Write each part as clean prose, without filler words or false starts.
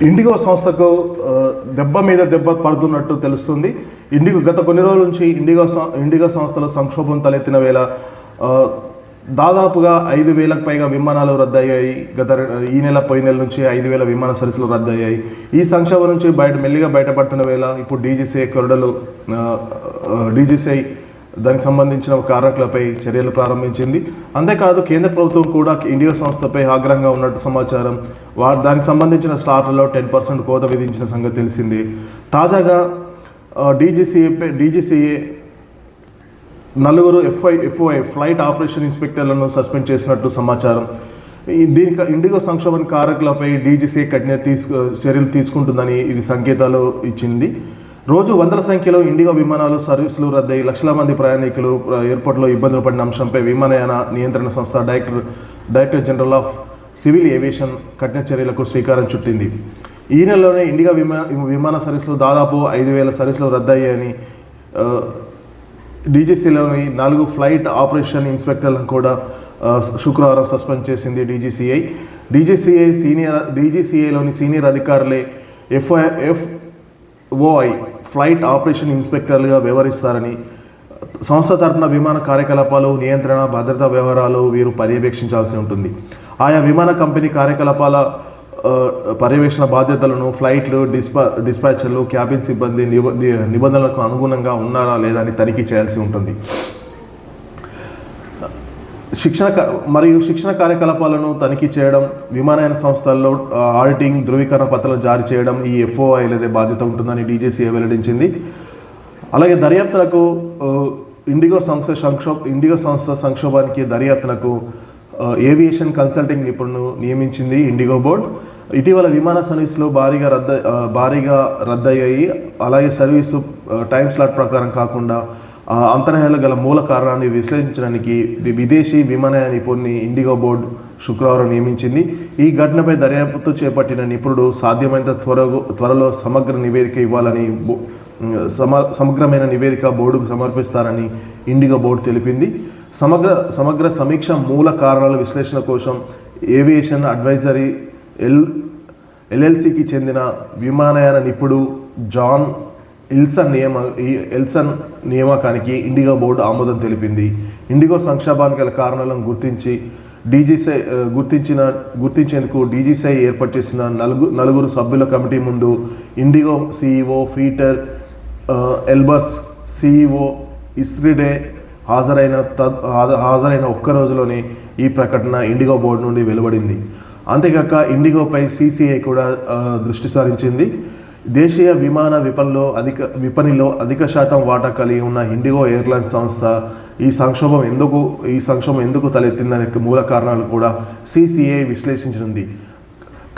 IndiGo సంస్థకు దెబ్బ మీద దెబ్బ పడుతున్నట్టు తెలుస్తుంది. గత కొన్ని రోజుల నుంచి ఇండిగో సంస్థలో సంక్షోభం తలెత్తిన వేళ దాదాపుగా 5,000కు పైగా విమానాలు రద్దయ్యాయి. ఈ నెల పోయిన నెల నుంచి 5,000 విమాన సర్వీసులు రద్దయ్యాయి. ఈ సంక్షోభం నుంచి మెల్లిగా బయటపడుతున్న వేళ ఇప్పుడు డీజీసీఐ దానికి సంబంధించిన కారకులపై చర్యలు ప్రారంభించింది. అంతేకాదు కేంద్ర ప్రభుత్వం కూడా ఇండిగో సంస్థపై ఆగ్రహంగా ఉన్నట్టు సమాచారం. దానికి సంబంధించిన స్లాట్లలో 10% కోత విధించిన సంగతి తెలిసింది. తాజాగా డీజీసీఏ 4 FOI ఫ్లైట్ ఆపరేషన్ ఇన్స్పెక్టర్లను సస్పెండ్ చేసినట్టు సమాచారం. దీనికి ఇండిగో సంక్షోభం కారకులపై డీజీసీఏ కఠిన చర్యలు తీసుకుంటుందని ఇది సంకేతాలు ఇచ్చింది. రోజు వందల సంఖ్యలో ఇండిగో విమానాలు సర్వీసులు రద్దయి లక్షల మంది ప్రయాణికులు ఎయిర్పోర్ట్లో ఇబ్బందులు పడిన అంశంపై విమానయాన నియంత్రణ సంస్థ director general of civil aviation కఠిన చర్యలకు శ్రీకారం చుట్టింది. ఈ నెలలోనే ఇండిగో విమాన సర్వీసులు దాదాపు 5,000 సర్వీసులు రద్దయ్యాయని డీజీసీలోని 4 ఫ్లైట్ ఆపరేషన్ ఇన్స్పెక్టర్లను కూడా శుక్రవారం సస్పెండ్ చేసింది డీజీసీఐ. డీజీసీఐలోని సీనియర్ అధికారులే FOI ఫ్లైట్ ఆపరేషన్ ఇన్స్పెక్టర్లుగా వ్యవహరిస్తారని, సంస్థ తరఫున విమాన కార్యకలాపాలు, నియంత్రణ, భద్రతా వ్యవహారాలు వీరు పర్యవేక్షించాల్సి ఉంటుంది. ఆయా విమాన కంపెనీ కార్యకలాపాల పర్యవేక్షణ బాధ్యతలను ఫ్లైట్లు, డిస్పాచర్లు, క్యాబిన్ సిబ్బంది నిబంధనలకు అనుగుణంగా ఉన్నారా లేదా అని తనిఖీ చేయాల్సి ఉంటుంది. శిక్షణ కార్యకలాపాలను తనిఖీ చేయడం, విమానయాన సంస్థల్లో ఆడిటింగ్, ధృవీకరణ పత్రాలు జారీ చేయడం ఈ FOIలదే బాధ్యత ఉంటుందని డీజీసీఏ వెల్లడించింది. అలాగే దర్యాప్తులకు ఇండిగో సంస్థ సంక్షోభానికి దర్యాప్తునకు ఏవియేషన్ కన్సల్టింగ్ నిపుణులను నియమించింది ఇండిగో బోర్డు. ఇటీవల విమాన సర్వీసులు భారీగా రద్దయ్యాయి. అలాగే సర్వీసు టైం స్లాట్ ప్రకారం కాకుండా అంతరాయాలు గల మూల కారణాన్ని విశ్లేషించడానికి విదేశీ విమానయాన నిపుణుని ఇండిగో బోర్డు శుక్రవారం నియమించింది. ఈ ఘటనపై దర్యాప్తు చేపట్టిన నిపుణుడు సాధ్యమైనంత త్వరలో సమగ్రమైన నివేదిక బోర్డుకు సమర్పిస్తారని ఇండిగో బోర్డు తెలిపింది. సమగ్ర సమీక్ష మూల కారణాల విశ్లేషణ కోసం ఏవియేషన్ అడ్వైజరీ LLCకి చెందిన విమానయాన నిపుణుడు జాన్ ఎల్సన్ నియామకానికి ఇండిగో బోర్డు ఆమోదం తెలిపింది. ఇండిగో సంక్షోభానికి గల కారణాలను గుర్తించేందుకు డీజీసీఐ ఏర్పాటు చేసిన 4 సభ్యుల కమిటీ ముందు IndiGo CEO Peter Elbers, CEO ఇస్త్రిడే హాజరైన ఒక్క రోజులోనే ఈ ప్రకటన ఇండిగో బోర్డు నుండి వెలువడింది. అంతేకాక ఇండిగోపై CCI కూడా దృష్టి సారించింది. దేశీయ విమాన విపణిలో అధిక శాతం వాటా కలిగి ఉన్న ఇండిగో ఎయిర్లైన్స్ సంస్థ ఈ సంక్షోభం ఎందుకు తలెత్తిందనే మూల కారణాలు కూడా CCI విశ్లేషించనుంది.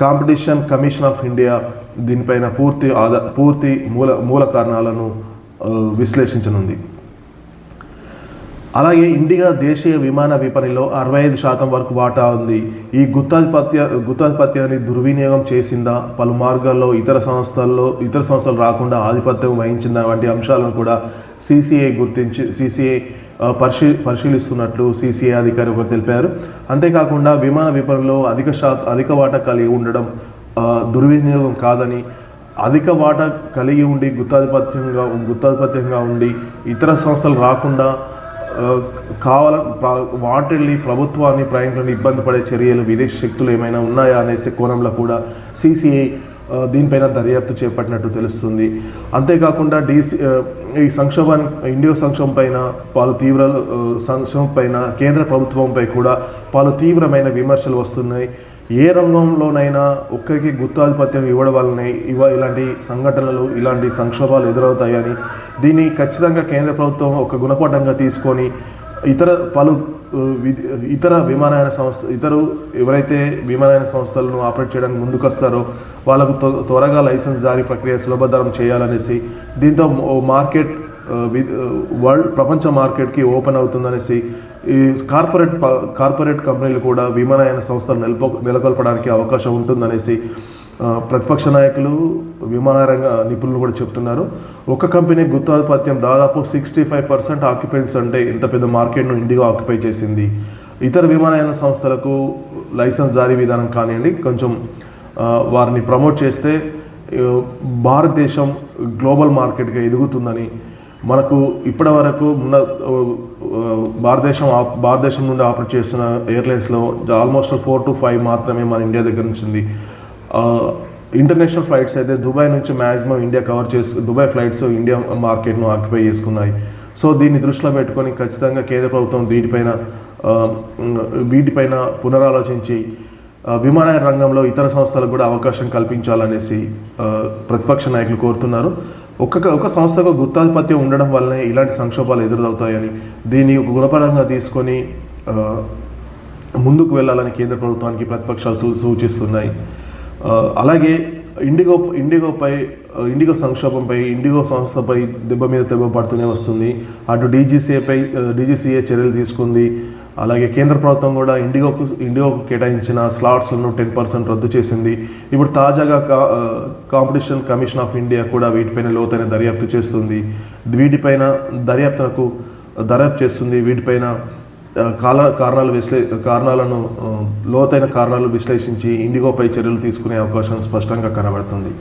కాంపిటీషన్ కమిషన్ ఆఫ్ ఇండియా దీనిపైన పూర్తి మూల కారణాలను విశ్లేషించనుంది. అలాగే ఇండిగో దేశీయ విమాన విపణిలో 65% వరకు వాటా ఉంది. ఈ గుత్తాధిపత్యాన్ని దుర్వినియోగం చేసిందా, పలు మార్గాల్లో ఇతర సంస్థలు రాకుండా ఆధిపత్యం వహించిందా వంటి అంశాలను కూడా CCI పరిశీలిస్తున్నట్లు CCI అధికారి ఒకరు తెలిపారు. అంతేకాకుండా విమాన విపణిలో అధిక వాటా కలిగి ఉండడం దుర్వినియోగం కాదని, అధిక వాటా కలిగి ఉండి గుత్తాధిపత్యంగా ఉండి ఇతర సంస్థలు రాకుండా వాటిల్ని ప్రభుత్వాన్ని, ప్రయాణికులను ఇబ్బంది పడే చర్యలు విదేశీ శక్తులు ఏమైనా ఉన్నాయా అనేసి కోణంలో కూడా CCI దీనిపైన దర్యాప్తు చేపట్టినట్టు తెలుస్తుంది. అంతేకాకుండా ఈ ఇండియో సంక్షోభం పైన కేంద్ర ప్రభుత్వంపై కూడా పలు తీవ్రమైన విమర్శలు వస్తున్నాయి. ఏ రంగంలోనైనా ఒక్కరికి గుత్తాధిపత్యం ఇవ్వడం వల్లనే ఇలాంటి సంఘటనలు, ఇలాంటి సంక్షోభాలు ఎదురవుతాయని, దీన్ని ఖచ్చితంగా కేంద్ర ప్రభుత్వం ఒక గుణపాఠంగా తీసుకొని ఎవరైతే విమానయాన సంస్థలను ఆపరేట్ చేయడానికి ముందుకొస్తారో వాళ్ళకు త్వరగా లైసెన్స్ జారీ ప్రక్రియ సులభతరం చేయాలనేసి, దీంతో ప్రపంచ మార్కెట్కి ఓపెన్ అవుతుందనేసి ఈ కార్పొరేట్ కంపెనీలు కూడా విమానయాన సంస్థలు నెలకొల్పడానికి అవకాశం ఉంటుందనేసి ప్రతిపక్ష నాయకులు, విమానరంగ నిపుణులు కూడా చెప్తున్నారు. ఒక కంపెనీ గుత్తాధిపత్యం దాదాపు 65% ఆక్యుపెన్సీ అంటే ఇంత పెద్ద మార్కెట్ను ఇండిగో ఆక్యుపై చేసింది. ఇతర విమానయాన సంస్థలకు లైసెన్స్ జారీ విధానం కానివ్వండి కొంచెం వారిని ప్రమోట్ చేస్తే భారతదేశం గ్లోబల్ మార్కెట్గా ఎదుగుతుందని, మనకు ఇప్పటి వరకు ఉన్న భారతదేశం నుండి ఆపరేట్ చేస్తున్న ఎయిర్లైన్స్లో ఆల్మోస్ట్ 4 to 5 మాత్రమే మన ఇండియా దగ్గర నుంచి ఉంది. ఇంటర్నేషనల్ ఫ్లైట్స్ అయితే దుబాయ్ నుంచి maximum India cover Dubai flights India మార్కెట్ను ఆక్యుపై చేసుకున్నాయి. సో దీన్ని దృష్టిలో పెట్టుకొని ఖచ్చితంగా కేంద్ర ప్రభుత్వం వీటిపైన పునరాలోచించి విమానయాన రంగంలో ఇతర సంస్థలకు కూడా అవకాశం కల్పించాలనేసి ప్రతిపక్ష నాయకులు కోరుతున్నారు. ఒక సంస్థకు గుత్తాధిపత్యం ఉండడం వల్లనే ఇలాంటి సంక్షోభాలు ఎదురవుతాయని, దీన్ని ఒక గుణపరంగా తీసుకొని ముందుకు వెళ్ళాలని కేంద్ర ప్రభుత్వానికి ప్రతిపక్షాలు సూచిస్తున్నాయి. అలాగే ఇండిగో సంక్షోభంపై, ఇండిగో సంస్థపై దెబ్బ మీద దెబ్బ పడుతూనే వస్తుంది. అటు డీజీసీఏ చర్యలు తీసుకుంది. అలాగే కేంద్ర ప్రభుత్వం కూడా ఇండిగోకు కేటాయించిన స్లాట్స్లను 10% రద్దు చేసింది. ఇప్పుడు తాజాగా కాంపిటీషన్ కమిషన్ ఆఫ్ ఇండియా కూడా వీటిపైన లోతైన దర్యాప్తు చేస్తుంది. వీటిపైన లోతైన కారణాలు విశ్లేషించి ఇండిగోపై చర్యలు తీసుకునే అవకాశం స్పష్టంగా కనబడుతుంది.